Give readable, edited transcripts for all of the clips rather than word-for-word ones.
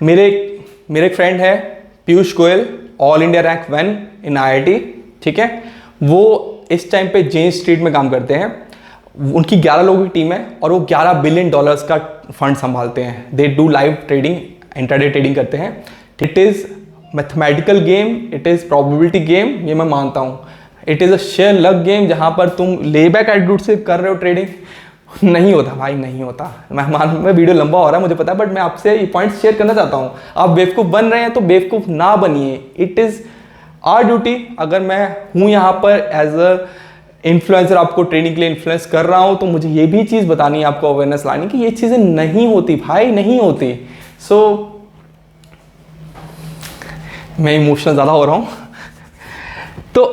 मेरे मेरे एक फ्रेंड है Piyush Goyal, all India rank 1 इन IIT, ठीक है। वो इस टाइम पे जेन स्ट्रीट में काम करते हैं। उनकी 11 लोगों की टीम है और वो $11 बिलियन का फंड संभालते हैं। They do live trading, intraday trading करते हैं। It is mathematical game, it is probability game, ये मैं मानता हूँ। It is a share luck game जहाँ पर तुम ले बैक एटीट्यूड से कर रहे हो ट्रेडिंग। नहीं होता भाई, नहीं होता। मैं वीडियो लंबा हो रहा है मुझे पता है, बट मैं आपसे ये पॉइंट्स शेयर करना चाहता हूँ। आप बेवकूफ़ बन रहे हैं तो बेवकूफ़ ना बनिए। It is our duty. अगर मैं हूँ यहाँ पर एज अ इन्फ्लुएंसर, आपको ट्रेनिंग के लिए इन्फ्लुएंस कर रहा हूँ, तो मुझे ये भी चीज़ बतानी है, आपको अवेयरनेस लानी कि ये चीज़ें नहीं होती भाई, नहीं होती। सो मैं इमोशनल ज़्यादा हो रहा हूँ। तो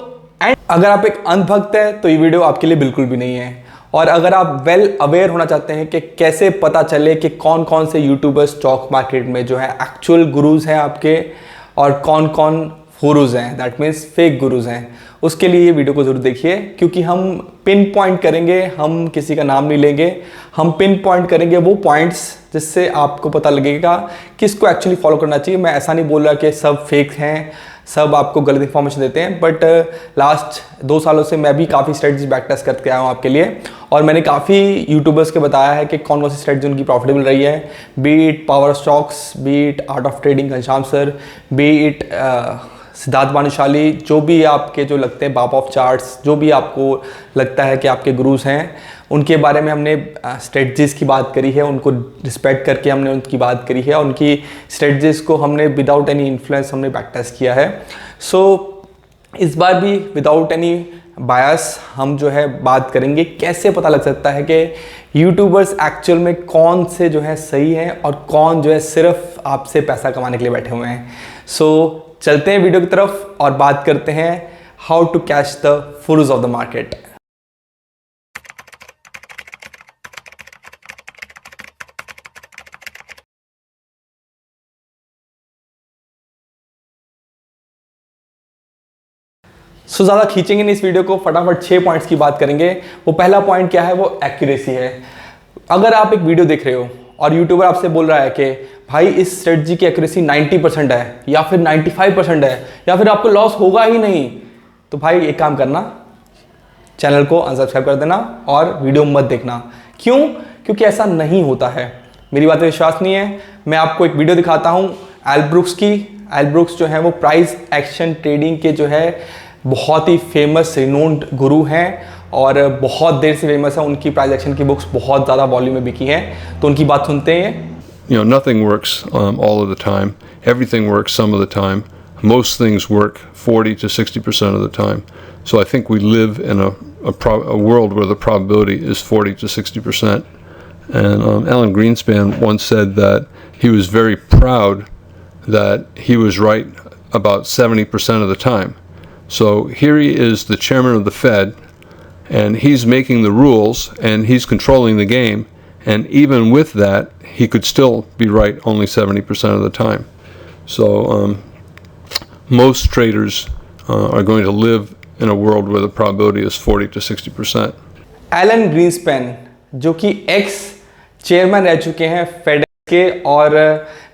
एंड अगर आप एक अंधभक्त है तो ये वीडियो आपके लिए बिल्कुल भी नहीं है। और अगर आप वेल अवेयर होना चाहते हैं कि कैसे पता चले कि कौन कौन से यूट्यूबर स्टॉक मार्केट में जो है एक्चुअल गुरुज हैं आपके, और कौन कौन गुरुज हैं, दैट मीन्स फेक गुरुज हैं, उसके लिए ये वीडियो को जरूर देखिए। क्योंकि हम पिन पॉइंट करेंगे, हम किसी का नाम नहीं लेंगे, हम पिन पॉइंट करेंगे वो पॉइंट्स जिससे आपको पता लगेगा किसको एक्चुअली फॉलो करना चाहिए। मैं ऐसा नहीं बोल रहा कि सब फेक हैं, सब आपको गलत इन्फॉर्मेशन देते हैं, बट लास्ट 2 सालों से मैं भी काफ़ी स्ट्रेटजी बैक टेस्ट करके आया हूँ आपके लिए। और मैंने काफ़ी यूट्यूबर्स के बताया है कि कौन कौन सी स्ट्रेटजी उनकी प्रॉफिटेबल रही है, B it power stocks, B it art of trading Ghanshyam sir, B it Siddharth Bhanushali, जो भी आपके जो लगते हैं बाप ऑफ चार्ट्स, जो भी आपको लगता है कि आपके गुरुज हैं, उनके बारे में हमने स्ट्रेटजीज की बात करी है, उनको रिस्पेक्ट करके हमने उनकी बात करी है, उनकी स्ट्रेटजीज को हमने विदाउट एनी इन्फ्लुएंस हमने बैक टेस्ट किया है। सो इस बार भी विदाउट एनी बायस हम जो है बात करेंगे कैसे पता लग सकता है कि यूट्यूबर्स एक्चुअल में कौन से जो है सही हैं और कौन जो है सिर्फ आपसे पैसा कमाने के लिए बैठे हुए हैं। सो चलते हैं वीडियो की तरफ और बात करते हैं हाउ टू कैच द फुरुज ऑफ द मार्केट। सो ज़्यादा खींचेंगे नहीं इस वीडियो को, फटाफट 6 पॉइंट्स की बात करेंगे। वो पहला पॉइंट क्या है, वो एक्यूरेसी है। अगर आप एक वीडियो देख रहे हो और यूट्यूबर आपसे बोल रहा है कि भाई इस स्ट्रेटजी की एक्यूरेसी 90% है या फिर 95% है या फिर आपको लॉस होगा ही नहीं, तो भाई एक काम करना, चैनल को अनसब्सक्राइब कर देना और वीडियो मत देखना। क्यों? क्योंकि ऐसा नहीं होता है। मेरी बात पे विश्वास नहीं है, मैं आपको एक वीडियो दिखाता हूँ एल ब्रुक्स की। एल ब्रुक्स जो है वो प्राइस एक्शन ट्रेडिंग के जो है बहुत ही फेमस रिनोन्ड गुरु हैं और बहुत देर से फेमस है। उनकी प्राइस एक्शन की बुक्स बहुत ज़्यादा वॉल्यूम में बिकी हैं, तो उनकी बात सुनते हैं। You know, nothing works all of the time. Everything works some of the time. Most things work 40 to 60% of the time. So I think we live in a world where the probability is 40 to 60%. And Alan Greenspan once said that he was very proud that he was right about 70% of the time. So here he is, the chairman of the Fed, and he's making the rules and he's controlling the game. And even with that, he could still be right only 70% of the time. So most traders are going to live in a world where the probability is 40 to 60%. Alan Greenspan जो कि x chairman रह चुके हैं fade के, और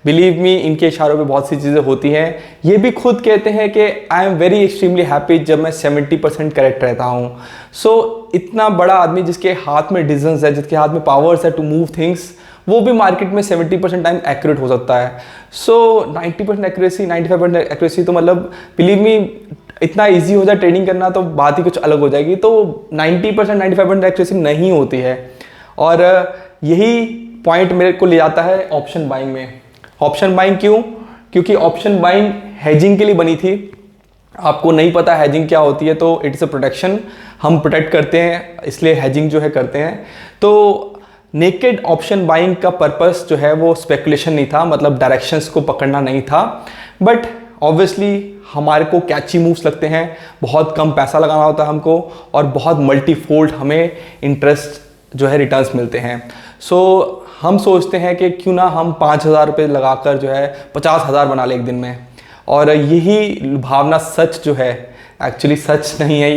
believe me इनके इशारों पे बहुत सी चीज़ें होती हैं। ये भी खुद कहते हैं कि I am very extremely happy जब मैं 70% करेक्ट रहता हूँ। सो इतना बड़ा आदमी जिसके हाथ में डिसीजंस है, जिसके हाथ में पावर्स है टू मूव थिंग्स, वो भी मार्केट में 70% टाइम एक्यूरेट हो सकता है। सो 90% एक्यूरेसी, 95% एक्यूरेसी, तो मतलब बिलीव मी इतना ईजी हो जाए ट्रेडिंग करना तो बात ही कुछ अलग हो जाएगी। तो 90% 95% एक्यूरेसी नहीं होती है। और यही पॉइंट मेरे को ले जाता है ऑप्शन बाइंग में। ऑप्शन बाइंग क्यों? क्योंकि ऑप्शन बाइंग हेजिंग के लिए बनी थी। आपको नहीं पता हेजिंग क्या होती है, तो इट्स अ प्रोटेक्शन। हम प्रोटेक्ट करते हैं, इसलिए हेजिंग जो है करते हैं। तो नेकेड ऑप्शन बाइंग का पर्पस जो है वो स्पेकुलेशन नहीं था, मतलब डायरेक्शंस को पकड़ना नहीं था। बट ऑब्वियसली हमारे को कैची मूव्स लगते हैं, बहुत कम पैसा लगाना होता है हमको, और बहुत मल्टीफोल्ड हमें इंटरेस्ट जो है रिटर्न्स मिलते हैं। सो हम सोचते हैं कि क्यों ना हम 5,000 रुपये लगाकर जो है 50,000 बना लें एक दिन में। और यही भावना सच जो है, एक्चुअली सच नहीं है,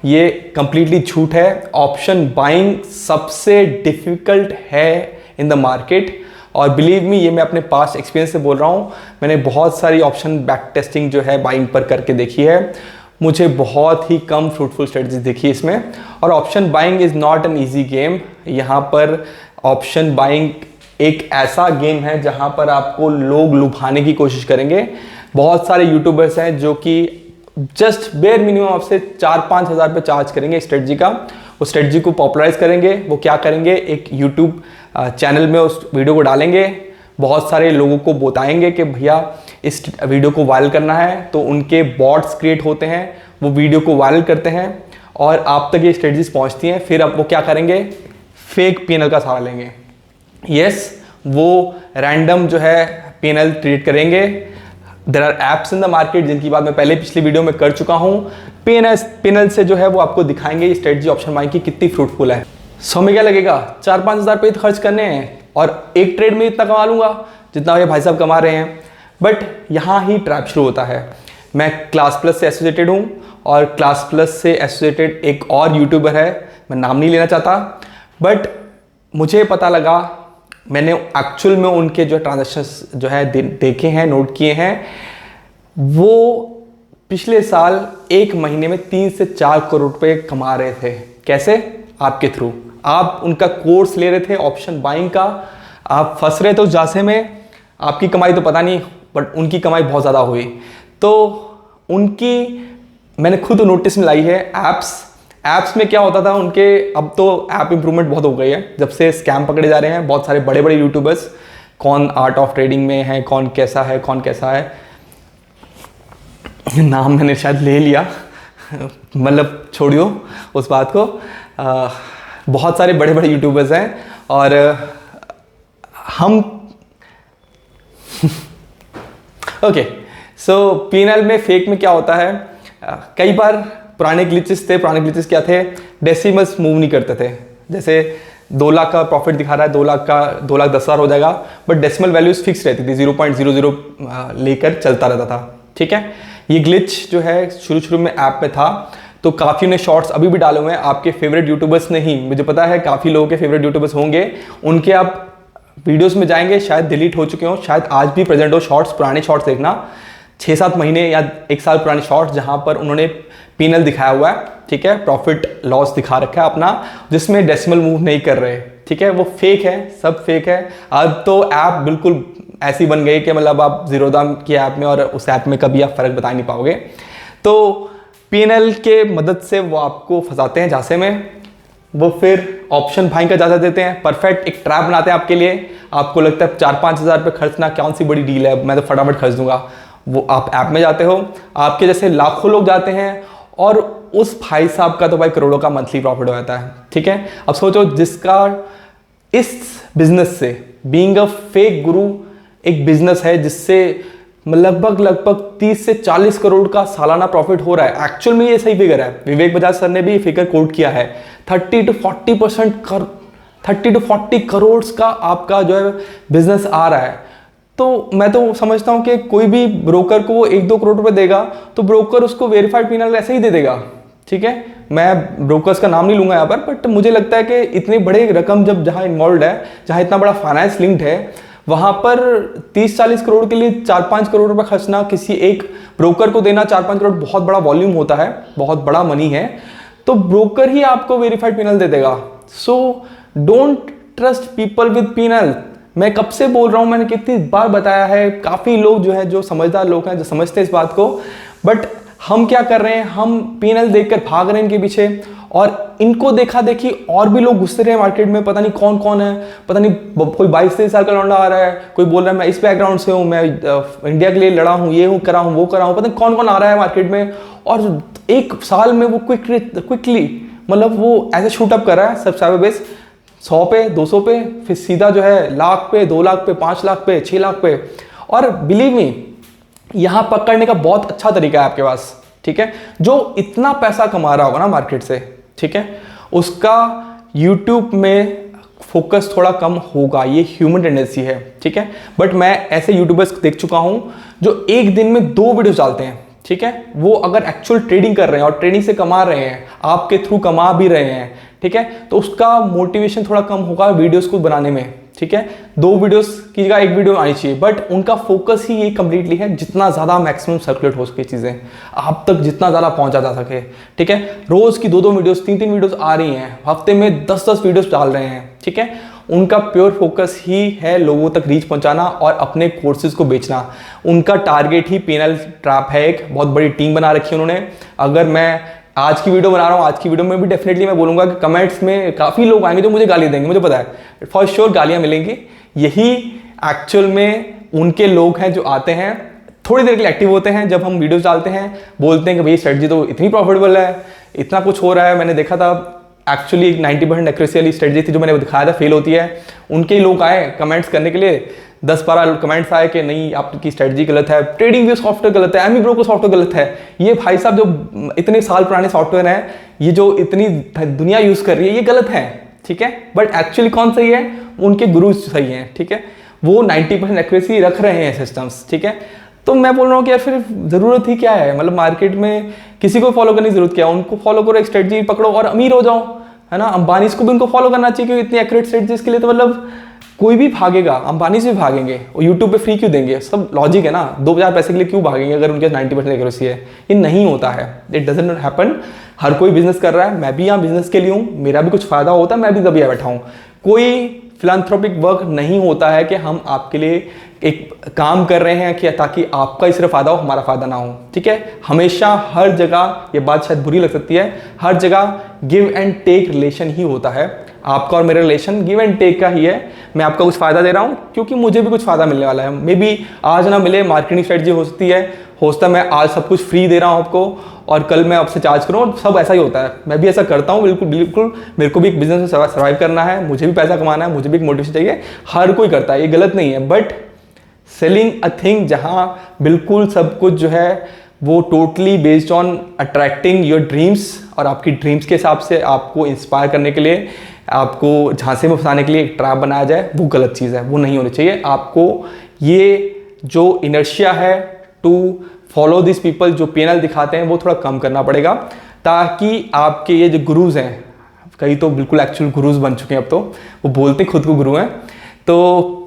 ये कंप्लीटली झूठ है। ऑप्शन बाइंग सबसे डिफ़िकल्ट है इन द मार्केट, और बिलीव मी, ये मैं अपने पास्ट एक्सपीरियंस से बोल रहा हूँ। मैंने बहुत सारी ऑप्शन बैक टेस्टिंग जो है बाइंग पर करके देखी है, मुझे बहुत ही कम फ्रूटफुल स्ट्रेटजी देखी इसमें। और option buying is not an easy game. यहाँ पर ऑप्शन बाइंग एक ऐसा गेम है जहाँ पर आपको लोग लुभाने की कोशिश करेंगे। बहुत सारे यूट्यूबर्स हैं जो कि जस्ट बेयर मिनिमम आपसे 4-5 हज़ार रुपये चार्ज करेंगे स्ट्रेटजी का। उस स्ट्रेटजी को पॉपुलराइज करेंगे। वो क्या करेंगे, एक यूट्यूब चैनल में उस वीडियो को डालेंगे, बहुत सारे लोगों को बताएंगे कि भैया इस वीडियो को वायरल करना है, तो उनके बॉट्स क्रिएट होते हैं, वो वीडियो को वायरल करते हैं और आप तक ये स्ट्रेटजीज पहुंचती हैं। फिर अब वो क्या करेंगे, फेक पीएनएल का सहारा लेंगे। यस, वो रैंडम जो है पीएनएल क्रिएट करेंगे। There are apps in the market जिनकी बात मैं पहले पिछली वीडियो में कर चुका हूँ। पीएनएल से जो है वो आपको दिखाएंगे ये स्ट्रेटजी ऑप्शन बाइंग की कितनी फ्रूटफुल है। सो में क्या लगेगा, 4-5 हज़ार रुपये खर्च करने हैं और एक ट्रेड में इतना कमा लूँगा जितना ये भाई साहब कमा रहे हैं। बट यहाँ ही ट्रैप शुरू होता है। मैं क्लास प्लस से एसोसिएटेड हूँ और क्लास प्लस से एसोसिएटेड एक और यूट्यूबर है, मैं नाम नहीं लेना चाहता, बट मुझे पता लगा, मैंने एक्चुअल में उनके जो ट्रांजैक्शंस जो है देखे हैं, नोट किए हैं। वो पिछले साल 1 महीने में 3 से 4 करोड़ रुपए कमा रहे थे। कैसे? आपके थ्रू। आप उनका कोर्स ले रहे थे ऑप्शन बाइंग का, आप फंस रहे थे उस जासे में। आपकी कमाई तो पता नहीं, बट उनकी कमाई बहुत ज़्यादा हुई। तो उनकी मैंने खुद नोटिस में लाई है ऐप्स में क्या होता था उनके। अब तो ऐप इंप्रूवमेंट बहुत हो गई है जब से स्कैम पकड़े जा रहे हैं बहुत सारे बड़े बड़े यूट्यूबर्स। कौन आर्ट ऑफ ट्रेडिंग में है, कौन कैसा है, नाम मैंने शायद ले लिया, मतलब छोड़ियो उस बात को। बहुत सारे बड़े बड़े यूट्यूबर्स हैं और हम ओके। सो पीएनएल में फेक में क्या होता है, कई बार पुराने ग्लिचेस क्या थे, डेसिमल्स मूव नहीं करते थे। जैसे 2 लाख का प्रॉफिट दिखा रहा है, 2 लाख 10 हज़ार हो जाएगा, बट डेसिमल वैल्यूज फिक्स रहती थी, 0.00 लेकर चलता रहता था। ठीक है, ये ग्लिच जो है शुरू में ऐप में था, तो काफ़ी ने शॉर्ट्स अभी भी डाले हुए हैं। आपके फेवरेट यूट्यूबर्स नहीं, मुझे पता है काफ़ी लोगों के फेवरेट यूट्यूबर्स होंगे, उनके आप वीडियोस में जाएंगे, शायद डिलीट हो चुके हो, शायद आज भी प्रेजेंट हो शॉर्ट्स। पुराने शॉर्ट्स देखना, 6-7 महीने या 1 साल पुराने शॉर्ट्स जहां पर उन्होंने पीएनएल दिखाया हुआ है, ठीक है, प्रॉफिट लॉस दिखा रखा है अपना, जिसमें डेसिमल मूव नहीं कर रहे। ठीक है, वो फेक है, सब फेक है। अब तो ऐप बिल्कुल ऐसी बन गई कि मतलब आप जीरोदाम की ऐप में और उस ऐप में कभी आप फर्क बता नहीं पाओगे। तो पीएनएल के मदद से वो आपको फंसाते हैं झांसे में, वो फिर ऑप्शन बाइंग का इजाज़त देते हैं, परफेक्ट एक ट्रैप बनाते हैं आपके लिए। आपको लगता है 4-5 हज़ार रुपये खर्चना कौन सी बड़ी डील है, मैं तो फटाफट खर्च दूंगा। वो आप ऐप में जाते हो, आपके जैसे लाखों लोग जाते हैं और उस भाई साहब का तो भाई करोड़ों का मंथली प्रॉफिट हो जाता है। ठीक है, अब सोचो जिसका इस बिजनेस से, बीइंग अ फेक गुरु, एक बिजनेस है जिससे लगभग 30 से 40 करोड़ का सालाना प्रॉफिट हो रहा है। एक्चुअल में ये सही फिगर है, विवेक बजाज सर ने भी ये फिगर कोट किया है। 30 to 40 करोड़ का आपका जो है बिजनेस आ रहा है। तो मैं तो समझता हूं कि कोई भी ब्रोकर को वो 1-2 करोड़ रुपए देगा तो ब्रोकर उसको वेरीफाइड पीएनएल ऐसे ही दे देगा। ठीक है, मैं ब्रोकर्स का नाम नहीं लूंगा यहाँ पर, बट मुझे लगता है कि इतनी बड़ी रकम जब जहाँ इन्वॉल्व है, जहाँ इतना बड़ा फाइनेंस लिंक्ड है, वहां पर 30-40 करोड़ के लिए 4-5 करोड़ रुपए खर्चना, किसी एक ब्रोकर को देना 4-5 करोड़ बहुत बड़ा वॉल्यूम होता है, बहुत बड़ा मनी है। तो ब्रोकर ही आपको वेरीफाइड पीएनएल दे देगा। So don't trust people with PNL. मैं कब से बोल रहा हूं, मैंने कितनी बार बताया है। काफी लोग जो है, जो समझदार लोग हैं, जो समझते हैं इस बात को, बट हम क्या कर रहे हैं, हम पीएनएल देखकर भाग रहे हैं इनके पीछे, और इनको देखा देखी और भी लोग घुसते रहे मार्केट में। पता नहीं कौन कौन है, पता नहीं कोई 22-23 साल का लौंडा आ रहा है, कोई बोल रहा है मैं इस बैकग्राउंड से हूँ, मैं इंडिया के लिए लड़ा हूँ, ये हूँ, करा हूँ, वो करा हूँ, पता नहीं कौन कौन आ रहा है मार्केट में। और 1 साल में वो क्विकली मतलब वो ऐसे शूट अप कर रहा है सब्सक्राइबर बेस 100 पे, 200 पे, फिर सीधा जो है लाख पे, 2 लाख पे, 5 लाख पे, 6 लाख पे। और बिलीव मी, यहाँ पकड़ने का बहुत अच्छा तरीका है आपके पास। ठीक है, जो इतना पैसा कमा रहा होगा ना मार्केट से, ठीक है, उसका यूट्यूब में फोकस थोड़ा कम होगा, ये ह्यूमन टेंडेंसी है। ठीक है, बट मैं ऐसे यूट्यूबर्स देख चुका हूं जो एक दिन में 2 वीडियो डालते हैं। ठीक है, वो अगर एक्चुअल ट्रेडिंग कर रहे हैं और ट्रेडिंग से कमा रहे हैं, आपके थ्रू कमा भी रहे हैं, ठीक है, तो उसका मोटिवेशन थोड़ा कम होगा वीडियोस को बनाने में। ठीक है, 2 वीडियोस की जगह 1 वीडियो आनी चाहिए, बट उनका फोकस ही ये कंप्लीटली है जितना ज़्यादा मैक्सिमम सर्कुलेट हो सके चीज़ें, आप तक जितना ज़्यादा पहुंचा जा सके, ठीक है। रोज़ की 2-2 वीडियोस, 3-3 वीडियोस आ रही हैं, हफ्ते में 10-10 वीडियोस डाल रहे हैं, ठीक है। उनका प्योर फोकस ही है लोगों तक रीच पहुंचाना और अपने कोर्सेज को बेचना। उनका टारगेट ही पेनल ट्रैप है। एक बहुत बड़ी टीम बना रखी है उन्होंने। अगर मैं आज की वीडियो बना रहा हूँ, आज की वीडियो में भी डेफिनेटली मैं बोलूँगा कि कमेंट्स में काफ़ी लोग आएंगे जो मुझे गाली देंगे, मुझे पता है फॉर श्योर गालियाँ मिलेंगी। यही एक्चुअल में उनके लोग हैं जो आते हैं, थोड़ी देर के लिए एक्टिव होते हैं, जब हम वीडियोस डालते हैं बोलते हैं कि भाई स्ट्रेटजी तो इतनी प्रॉफिटेबल है, इतना कुछ हो रहा है। मैंने देखा था एक्चुअली एक 90% एक्यूरेसी वाली स्ट्रेटजी थी जो मैंने दिखाया था, फेल होती है। उनके लोग आए कमेंट्स करने के लिए, 10-12 कमेंट्स आए कि नहीं आपकी स्ट्रेटजी गलत है, ट्रेडिंग व्यू सॉफ्टवेयर गलत है, एमी ब्रोकर सॉफ्टवेयर गलत है। ये भाई साहब जो इतने साल पुराने सॉफ्टवेयर हैं, ये जो इतनी दुनिया यूज़ कर रही है, ये गलत है, ठीक है। बट एक्चुअली कौन सही है? उनके गुरु सही हैं, ठीक है। वो 90% एक्यूरेसी रख रहे हैं सिस्टम्स, ठीक है। तो मैं बोल रहा हूँ कि यार फिर ज़रूरत ही क्या है? मतलब मार्केट में किसी को फॉलो करने की जरूरत क्या है? उनको फॉलो करो, एक स्ट्रेटजी पकड़ो और अमीर हो जाओ, है ना। अंबानीज को भी उनको फॉलो करना चाहिए क्योंकि इतनी एक्यूरेट स्ट्रेटजीज के लिए तो मतलब कोई भी भागेगा, अंबानी से भी भागेंगे, और यूट्यूब पे फ्री क्यों देंगे? सब लॉजिक है ना, 2000 पैसे के लिए क्यों भागेंगे अगर उनके 90% एक्यूरेसी है? ये नहीं होता है, इट डजंट हैपन। हर कोई बिजनेस कर रहा है, मैं भी यहाँ बिजनेस के लिए हूँ, मेरा भी कुछ फायदा होता है, मैं भी तभी बैठा हूँ। कोई फिलैंथ्रोपिक वर्क नहीं होता है कि हम आपके लिए एक काम कर रहे हैं कि ताकि आपका ही सिर्फ फायदा हो, हमारा फायदा ना हो, ठीक है। हमेशा हर जगह, ये बात शायद बुरी लग सकती है, हर जगह गिव एंड टेक रिलेशन ही होता है। आपका और मेरा रिलेशन गिव एंड टेक का ही है। मैं आपका कुछ फायदा दे रहा हूँ क्योंकि मुझे भी कुछ फायदा मिलने वाला है। मे बी आज ना मिले, मार्केटिंग स्ट्रेटजी हो सकती है, हो सकता है मैं आज सब कुछ फ्री दे रहा हूँ आपको और कल मैं आपसे चार्ज करूँ, सब ऐसा ही होता है। मैं भी ऐसा करता हूँ, बिल्कुल बिल्कुल। मेरे को भी एक बिजनेस में सर्वाइव करना है, मुझे भी पैसा कमाना है, मुझे भी एक मोटिवेशन चाहिए, हर कोई करता है, ये गलत नहीं है। बट सेलिंग अ थिंग जहाँ बिल्कुल सब कुछ जो है वो totally based on attracting your dreams और आपकी ड्रीम्स के हिसाब से आपको इंस्पायर करने के लिए, आपको झांसे में फंसाने के लिए एक ट्रैप बनाया जाए, वो गलत चीज़ है, वो नहीं होनी चाहिए। आपको ये जो इनर्शिया है टू फॉलो दिस पीपल जो पेनल दिखाते हैं वो थोड़ा कम करना पड़ेगा, ताकि आपके ये जो गुरुज हैं, कई तो बिल्कुल एक्चुअल गुरुज बन चुके हैं अब तो, वो बोलते खुद को गुरु हैं, तो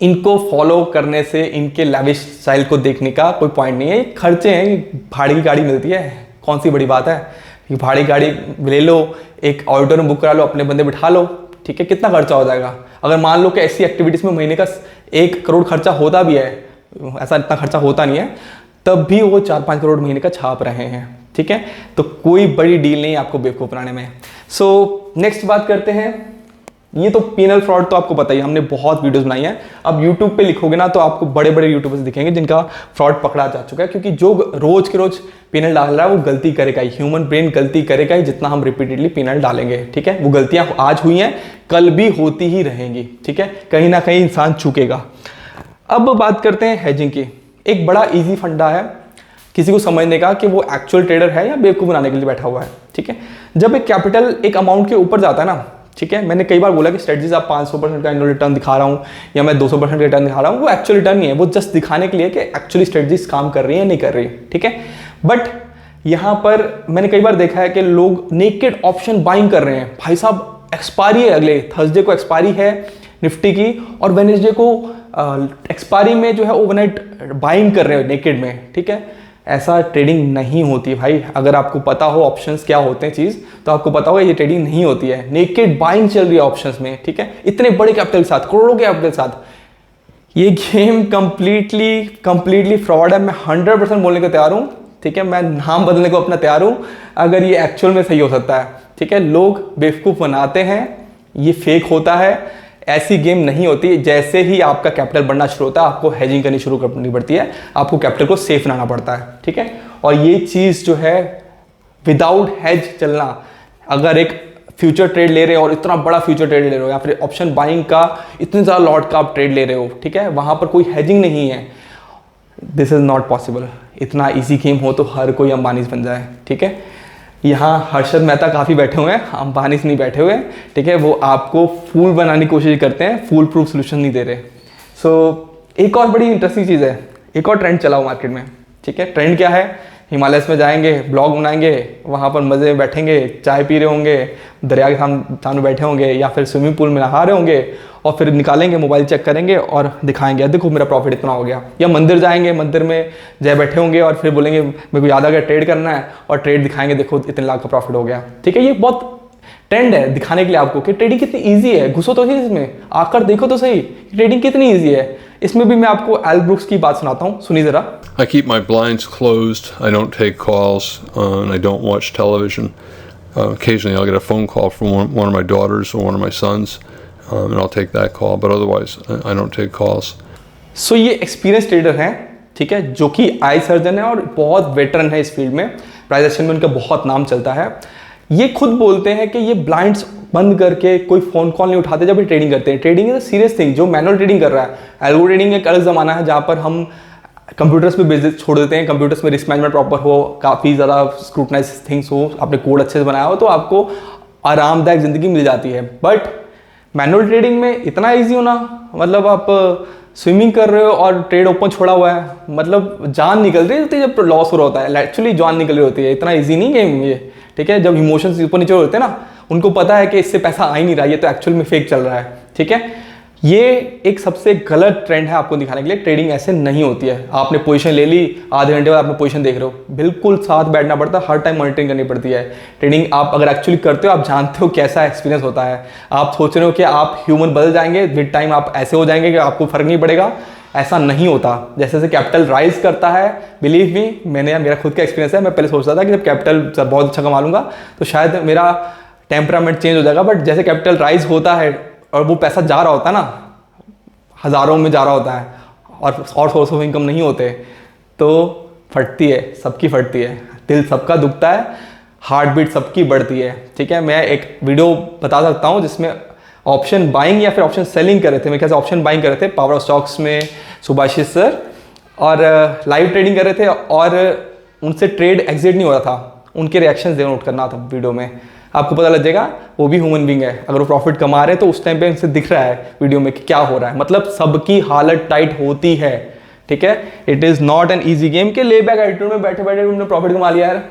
इनको फॉलो करने से, इनके लैविश स्टाइल को देखने का कोई पॉइंट नहीं है। खर्चे हैं, भाड़े की गाड़ी मिलती है, कौन सी बड़ी बात है? भाड़े की गाड़ी ले लो, एक ऑडिटोरियम बुक करा लो, अपने बंदे बिठा लो, ठीक है। कितना खर्चा हो जाएगा? अगर मान लो कि ऐसी एक्टिविटीज़ में महीने का 1 करोड़ खर्चा होता भी है, ऐसा इतना खर्चा होता नहीं है, तब भी वो 4-5 करोड़ महीने का छाप रहे हैं, ठीक है। तो कोई बड़ी डील नहीं है आपको बेवकूफ़ बनाने में। सो नेक्स्ट बात करते हैं, ये तो पेनल फ्रॉड तो आपको पता ही, हमने बहुत वीडियोस बनाई हैं। अब यूट्यूब पे लिखोगे ना तो आपको बड़े बड़े यूट्यूबर्स दिखेंगे जिनका फ्रॉड पकड़ा जा चुका है, क्योंकि जो रोज के रोज पेनल डाल रहा है वो गलती करेगा ही, ह्यूमन ब्रेन गलती करेगा ही जितना हम रिपीटेडली पेनल डालेंगे, ठीक है। वो गलतियां आज हुई हैं, कल भी होती ही रहेंगी, ठीक है। कहीं ना कहीं इंसान चूकेगा। अब बात करते हैं हेजिंग की। एक बड़ा ईजी फंडा है किसी को समझने का कि वो एक्चुअल ट्रेडर है या बेवकूफ़ बनाने के लिए बैठा हुआ है, ठीक है। जब एक कैपिटल एक अमाउंट के ऊपर जाता है ना, ठीक है, मैंने कई बार बोला कि स्ट्रेटजीज आप 500% का एनुअल रिटर्न दिखा रहा हूँ या मैं 200% का रिटर्न दिखा रहा हूँ, वो एक्चुअल रिटर्न नहीं है, वो जस्ट दिखाने के लिए कि एक्चुअली स्ट्रेटजीज काम कर रही है नहीं कर रही, ठीक है। बट यहाँ पर मैंने कई बार देखा है कि लोग नेकेड ऑप्शन बाइंग कर रहे हैं। भाई साहब एक्सपायरी है, अगले थर्सडे को एक्सपायरी है निफ्टी की, और वेडनेसडे को एक्सपायरी में जो है ओवरनाइट बाइंग कर रहे हो नेकेड में, ठीक है। ऐसा ट्रेडिंग नहीं होती भाई। अगर आपको पता हो ऑप्शंस क्या होते हैं चीज़, तो आपको पता होगा ये ट्रेडिंग नहीं होती है। नेकेड बाइंग चल रही है ऑप्शंस में, ठीक है, इतने बड़े कैपिटल के साथ, करोड़ों के कैपिटल के साथ। ये गेम कंप्लीटली फ्रॉड है। मैं 100% बोलने को तैयार हूँ, ठीक है। मैं नाम बदलने को अपना तैयार हूँ अगर ये एक्चुअल में सही हो सकता है, ठीक है। लोग बेवकूफ़ बनाते हैं, ये फेक होता है, ऐसी गेम नहीं होती। जैसे ही आपका कैपिटल बढ़ना शुरू होता है आपको हेजिंग करनी शुरू करनी पड़ती है, आपको कैपिटल को सेफ बनाना पड़ता है, ठीक है। और ये चीज़ जो है विदाउट हेज चलना, अगर एक फ्यूचर ट्रेड ले रहे हो और इतना बड़ा फ्यूचर ट्रेड ले रहे हो या फिर ऑप्शन बाइंग का इतने ज़्यादा लॉट का आप ट्रेड ले रहे हो, ठीक है, वहाँ पर कोई हेजिंग नहीं है, दिस इज़ नॉट पॉसिबल। इतना ईजी गेम हो तो हर कोई अंबानीज बन जाए, ठीक है। यहाँ हर्षद मेहता काफ़ी बैठे हुए हैं, अंबानीज नहीं बैठे हुए, ठीक है। वो आपको फूल बनाने की कोशिश करते हैं, फूल प्रूफ सोल्यूशन नहीं दे रहे। सो एक और बड़ी इंटरेस्टिंग चीज़ है, एक और ट्रेंड चला हुआ मार्केट में, ठीक है। ट्रेंड क्या है हिमालयस में जाएंगे, ब्लॉग बनाएंगे, वहाँ पर मज़े में बैठेंगे, चाय पी रहे होंगे, दरिया के सामने बैठे होंगे, या फिर स्विमिंग पूल में नहा रहे होंगे, और फिर निकालेंगे, मोबाइल चेक करेंगे और दिखाएंगे देखो मेरा प्रॉफिट इतना हो गया। या मंदिर जाएंगे, मंदिर में जाए बैठे होंगे और फिर बोलेंगे मेरे को याद आ गया ट्रेड करना है, और ट्रेड दिखाएंगे देखो इतने लाख का प्रॉफिट हो गया। ठीक है, ये बहुत ट्रेंड है दिखाने के लिए आपको कि ट्रेडिंग कितनी ईजी है। घुसो तो सही इसमें, आकर देखो तो सही ट्रेडिंग कितनी ईजी है। इसमें भी मैं आपको एल ब्रुक्स की बात सुनाता हूँ, सुनिए ज़रा। I keep my blinds closed. I don't take calls, and I don't watch television. Occasionally, I'll get a phone call from one of my daughters or one of my sons, and I'll take that call. But otherwise, I don't take calls. सो ये experience trader हैं, ठीक है, जो कि eye surgeon है और बहुत veteran है इस फील्ड में। प्राइस एक्शन में उनका बहुत नाम चलता है। ये खुद बोलते हैं कि ये ब्लाइंड्स बंद करके कोई फ़ोन कॉल नहीं उठाते जब ये ट्रेडिंग करते हैं। Trading is a serious thing. जो मैनुअल ट्रेडिंग कर रहा है, एल्गो ट्रेडिंग एक अलग ज़माना है जहाँ पर हम कंप्यूटर्स पे बिजनेस छोड़ देते हैं। कंप्यूटर्स में रिस्क मैनेजमेंट प्रॉपर हो, काफ़ी ज़्यादा स्क्रूटनाइज थिंग्स हो, आपने कोड अच्छे से बनाया हो, तो आपको आरामदायक ज़िंदगी मिल जाती है। बट मैनुअल ट्रेडिंग में इतना ईजी होना, मतलब आप स्विमिंग कर रहे हो और ट्रेड ओपन छोड़ा हुआ है, मतलब जान निकल रही होती है जब लॉस हो रहा होता है, एक्चुअली जान निकल रही होती है। इतना ईजी नहीं गेम ये, ठीक है। जब इमोशंस ऊपर नीचे होते हैं ना, उनको पता है कि इससे पैसा आ ही नहीं रहा, ये तो एक्चुअल में फेक चल रहा है, ठीक है। ये एक सबसे गलत ट्रेंड है आपको दिखाने के लिए। ट्रेडिंग ऐसे नहीं होती है। आपने पोजीशन ले ली, आधे घंटे बाद आपने पोजीशन देख रहे हो, बिल्कुल साथ बैठना पड़ता है, हर टाइम मॉनिटरिंग करनी पड़ती है। ट्रेडिंग आप अगर एक्चुअली करते हो, आप जानते हो कैसा एक्सपीरियंस होता है। आप सोच रहे हो कि आप ह्यूमन बदल जाएंगे, विद टाइम आप ऐसे हो जाएंगे कि आपको फर्क नहीं पड़ेगा, ऐसा नहीं होता। जैसे जैसे कैपिटल राइज करता है, बिलीव मी, मेरा खुद का एक्सपीरियंस है। मैं पहले सोचता था कि जब कैपिटल बहुत अच्छा कमा लूँगा तो शायद मेरा टेम्परामेंट चेंज हो जाएगा, बट जैसे कैपिटल राइज होता है और वो पैसा जा रहा होता है ना, हज़ारों में जा रहा होता है, और सोर्स ऑफ इनकम नहीं होते, तो फटती है, सबकी फटती है, दिल सबका दुखता है, हार्ट बीट सबकी बढ़ती है, ठीक है। मैं एक वीडियो बता सकता हूँ जिसमें ऑप्शन बाइंग या फिर ऑप्शन सेलिंग कर रहे थे, मैं कैसे ऑप्शन बाइंग कर रहे थे पावर ऑफ स्टॉक्स में सुभाषित सर, और लाइव ट्रेडिंग कर रहे थे और उनसे ट्रेड एग्जिट नहीं हो रहा था। उनके रिएक्शंस नोट करना था वीडियो में, आपको पता लग जाएगा वो भी ह्यूमन बीइंग है। अगर वो प्रॉफिट कमा रहे हैं तो उस टाइम पे उनसे दिख रहा है वीडियो में कि क्या हो रहा है। मतलब सबकी हालत टाइट होती है, ठीक है। It is not an easy game के ले बैक एटीट्यूड में बैठे बैठे तुमने प्रॉफिट कमा लिया यार,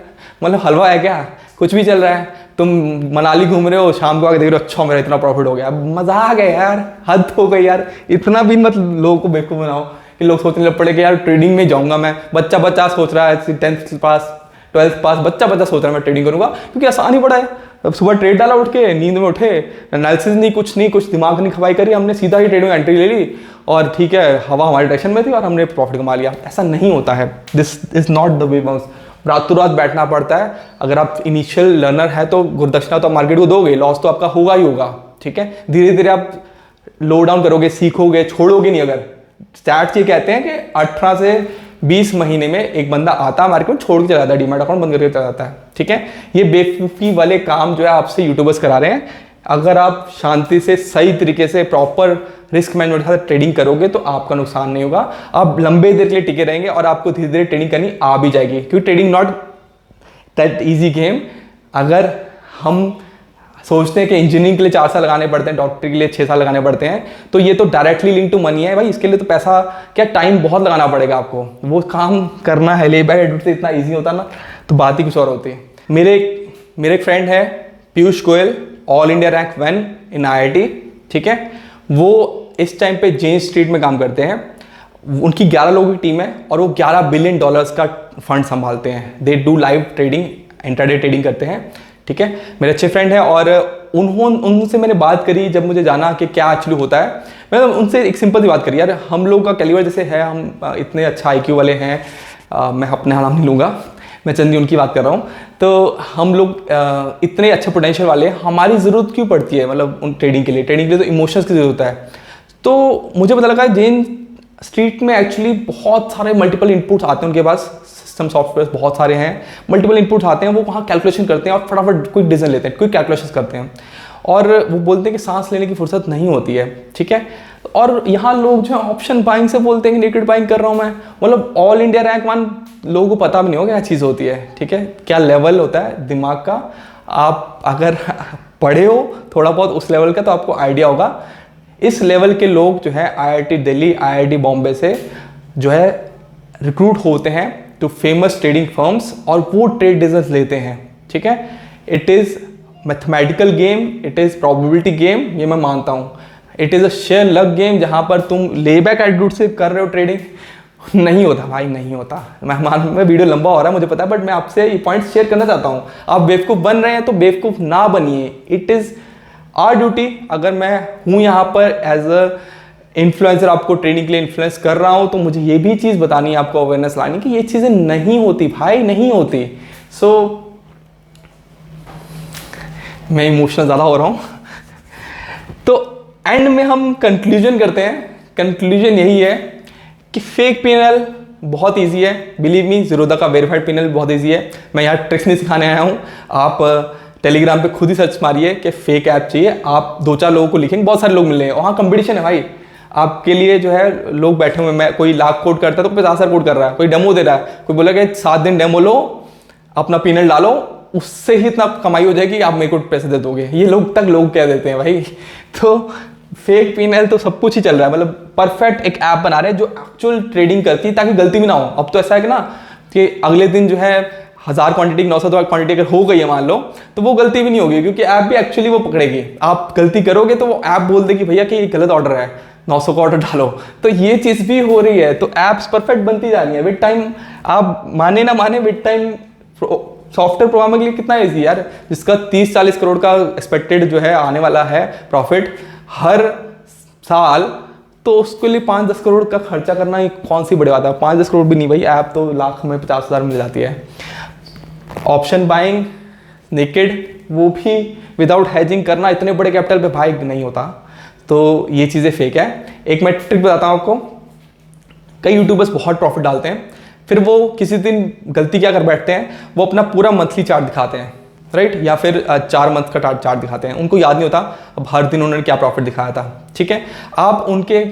मतलब हलवा है क्या, कुछ भी चल रहा है। तुम मनाली घूम रहे हो, शाम को आके देख रहे हो अच्छा मेरा इतना प्रॉफिट हो गया, मजाक है यार, हद हो गई यार। इतना भी मतलब लोगों को बेवकूफ़ बनाओ कि लोग सोचने लग पड़े कि यार ट्रेडिंग में जाऊँगा मैं। बच्चा सोच रहा है 10th पास 12th पास बच्चा सोच रहा है मैं ट्रेडिंग करूँगा, क्योंकि आसान ही पड़ा है। अब सुबह ट्रेड डाला, उठ के नींद में उठे, एनालिसिस नहीं, कुछ दिमाग नहीं खपाई करी, हमने सीधा ही ट्रेड में एंट्री ले ली और ठीक है, हवा हमारे डायरेक्शन में थी और हमने प्रॉफिट कमा लिया। ऐसा नहीं होता है। This is not the way bounce. रातों रात बैठना पड़ता है। अगर आप इनिशियल लर्नर है तो गुरुदक्षिणा तो मार्केट को दोगे, लॉस तो आपका होगा ही होगा, ठीक है। धीरे धीरे आप लो डाउन करोगे, सीखोगे, छोड़ोगे नहीं। अगर स्टैट्स ये कहते हैं कि 18 से 20 महीने में एक बंदा आता है मार्केट में, छोड़ के चला जाता है, डीमैट अकाउंट बंद करके चला जाता है, ठीक है। ये बेवकूफ़ी वाले काम जो है आपसे यूट्यूबर्स करा रहे हैं। अगर आप शांति से सही तरीके से प्रॉपर रिस्क मैनेजमेंट के साथ ट्रेडिंग करोगे तो आपका नुकसान नहीं होगा। आप लंबे देर के लिए टिके रहेंगे और आपको धीरे धीरे ट्रेडिंग करनी आ भी जाएगी, क्योंकि trading not that easy game. अगर हम सोचते हैं कि इंजीनियरिंग के लिए 4 साल लगाने पड़ते हैं, डॉक्टर के लिए 6 साल लगाने पड़ते हैं, तो ये तो डायरेक्टली लिंक टू मनी है भाई। इसके लिए तो पैसा क्या, टाइम बहुत लगाना पड़ेगा आपको, वो काम करना है। ले बैक एडवर्ट से इतना ईजी होता ना तो बात ही कुछ और होती है। मेरे एक फ्रेंड है Piyush Goyal, all India rank 1 इन IIT, ठीक है। वो इस टाइम पे जेन स्ट्रीट में काम करते हैं। उनकी 11 लोगों की टीम है और वो $11 बिलियन का फंड संभालते हैं। They do live trading, intraday trading करते हैं, ठीक है। मेरे अच्छे फ्रेंड हैं और उनसे मैंने बात करी जब मुझे जाना कि क्या एक्चुअली होता है। मैंने उनसे एक सिंपल सी बात करी, यार हम लोग का कैलिबर जैसे है, हम इतने अच्छा IQ वाले हैं, मैं अपने नाम नहीं लूँगा, मैं चंदी उनकी बात कर रहा हूँ। तो हम लोग इतने अच्छे पोटेंशियल वाले हैं, हमारी ज़रूरत क्यों पड़ती है मतलब उन ट्रेडिंग के लिए तो इमोशंस की ज़रूरत है। तो मुझे पता लगा जेन स्ट्रीट में एक्चुअली बहुत सारे मल्टीपल इनपुट्स आते हैं उनके पास, सिस्टम सॉफ्टवेयर बहुत सारे हैं, मल्टीपल इनपुट्स आते हैं, वो वहाँ कैलकुलेशन करते हैं और फटाफट क्विक डिसीजन लेते हैं, क्विक कैलकुलेशन करते हैं। और वो बोलते हैं कि सांस लेने की फुर्सत नहीं होती है, ठीक है। और यहाँ लोग जो ऑप्शन बाइंग से बोलते हैं कि नेकेड बाइंग कर रहा हूँ मैं, मतलब ऑल इंडिया रैंक 1 लोगों को पता भी नहीं होगा क्या चीज़ होती है, ठीक है, क्या लेवल होता है दिमाग का। आप अगर पढ़े हो थोड़ा बहुत उस लेवल का तो आपको आइडिया होगा। इस लेवल के लोग जो है IIT दिल्ली, IIT बॉम्बे से जो है रिक्रूट होते हैं टू फेमस ट्रेडिंग फर्म्स और वो ट्रेड डिसीजंस लेते हैं, ठीक है। It is mathematical game, it is probability game, ये मैं मानता हूँ। It is a share luck game जहाँ पर तुम लेबैक एटीट्यूड से कर रहे हो ट्रेडिंग, नहीं होता भाई, नहीं होता। मैं वीडियो लंबा हो रहा है मुझे पता है, बट मैं आपसे ये पॉइंट शेयर करना चाहता हूँ। आप बेवकूफ़ बन रहे हैं तो बेवकूफ़ ना बनिए। इट इज़ आवर ड्यूटी, अगर मैं हूँ यहाँ पर एज अ इन्फ्लुएंसर, आपको ट्रेडिंग के लिए इन्फ्लुएंस कर रहा हूँ, तो मुझे ये भी चीज़ बतानी है, आपको अवेयरनेस लानी कि ये चीज़ें नहीं होती भाई, नहीं होती। सो मैं इमोशनल ज़्यादा हो रहा हूँ। तो एंड में हम कंक्लूजन करते हैं। कंक्लूजन यही है कि फेक पीएनएल बहुत इजी है, बिलीव मी। ज़ीरोधा का वेरीफाइड पीएनएल बहुत इजी है। मैं यहाँ ट्रिक्स नहीं सिखाने आया हूँ। आप टेलीग्राम पे खुद ही सर्च मारिए कि फेक ऐप चाहिए, आप 2-4 लोगों को लिखेंगे, बहुत सारे लोग मिल रहे हैं। वहाँ कंपटीशन है भाई, आपके लिए जो है लोग बैठे हुए। मैं कोई लाख कोड करता है तो 50,000 कोड कर रहा है, कोई डेमो दे रहा है, कोई बोला कि 7 दिन डेमो लो, अपना पीएनएल डालो, उससे ही इतना कमाई हो जाएगी आप मेरे को पैसे दे दोगे। ये लोग कह देते हैं भाई। तो फेक पीएनएल तो सब कुछ ही चल रहा है, मतलब परफेक्ट एक ऐप बना रहे हैं जो एक्चुअल ट्रेडिंग करती है, ताकि गलती भी ना हो। अब तो ऐसा है कि ना कि अगले दिन जो है 1000 क्वांटिटी 900 क्वांटिटी अगर हो गई है मान लो, तो वो गलती भी नहीं होगी, क्योंकि ऐप भी एक्चुअली वो पकड़ेगी। आप गलती करोगे तो वो ऐप बोल देगी भैया कि ये गलत ऑर्डर है, 900 का ऑर्डर डालो। तो ये चीज़ भी हो रही है। तो ऐप्स परफेक्ट बनती जा रही है विद टाइम। आप माने ना माने, विद टाइम सॉफ्टवेयर प्रोग्रामर के लिए कितना ईजी यार, जिसका 30-40 करोड़ का एक्सपेक्टेड जो है आने वाला है प्रॉफिट हर साल, तो उसके लिए 5-10 करोड़ का खर्चा करना ही कौन सी बड़ी बात है। 5-10 करोड़ भी नहीं भाई, ऐप तो लाख में 50,000 मिल जाती है। ऑप्शन बाइंग नेकेड, वो भी विदाउट हेजिंग करना इतने बड़े कैपिटल पे भाई नहीं होता। तो ये चीज़ें फेक है। एक मैं ट्रिक बताता हूँ आपको। कई यूट्यूबर्स बहुत प्रॉफिट डालते हैं, फिर वो किसी दिन गलती क्या कर बैठते हैं, वो अपना पूरा मंथली चार्ट दिखाते हैं, राइट, या फिर 4 मंथ का चार्ट दिखाते हैं। उनको याद नहीं होता अब हर दिन उन्होंने क्या प्रॉफिट दिखाया था, ठीक है। आप उनके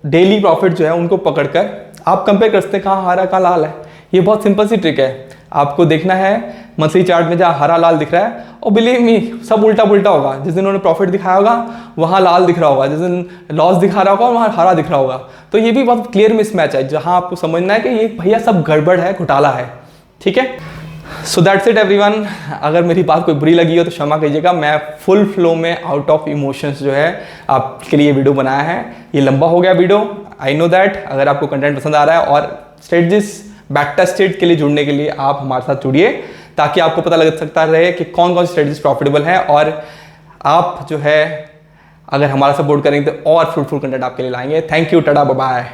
डेली प्रॉफिट जो है उनको पकड़कर आप कंपेयर कर सकते हैं, कहाँ हरा कहाँ लाल है। ये बहुत सिंपल सी ट्रिक है। आपको देखना है मंथली चार्ट में जहाँ हरा लाल दिख रहा है, और बिलीव मी सब उल्टा पुल्टा होगा। जिस दिन उन्होंने प्रॉफिट दिखाया होगा वहाँ लाल दिख रहा होगा, जिस दिन लॉस दिखा रहा होगा वहाँ हरा दिख रहा होगा। तो ये भी बहुत क्लियर मिसमैच है, जहाँ आपको समझना है कि ये भैया सब गड़बड़ है, घोटाला है, ठीक है। So that's it everyone. अगर मेरी बात कोई बुरी लगी हो तो क्षमा कीजिएगा। मैं फुल फ्लो में आउट ऑफ इमोशंस जो है आपके लिए वीडियो बनाया है। ये लंबा हो गया वीडियो, आई नो दैट। अगर आपको कंटेंट पसंद आ रहा है और स्ट्रेटजीज बैक टेस्टेड के लिए जुड़ने के लिए आप हमारे साथ जुड़िए, ताकि आपको पता लग सकता रहे कि कौन कौन सी स्ट्रेटजीज प्रॉफिटेबल हैं, और आप जो है अगर हमारा सपोर्ट करेंगे तो और फ्रूटफुल कंटेंट आपके लिए लाएंगे। Thank you, tata, bye bye.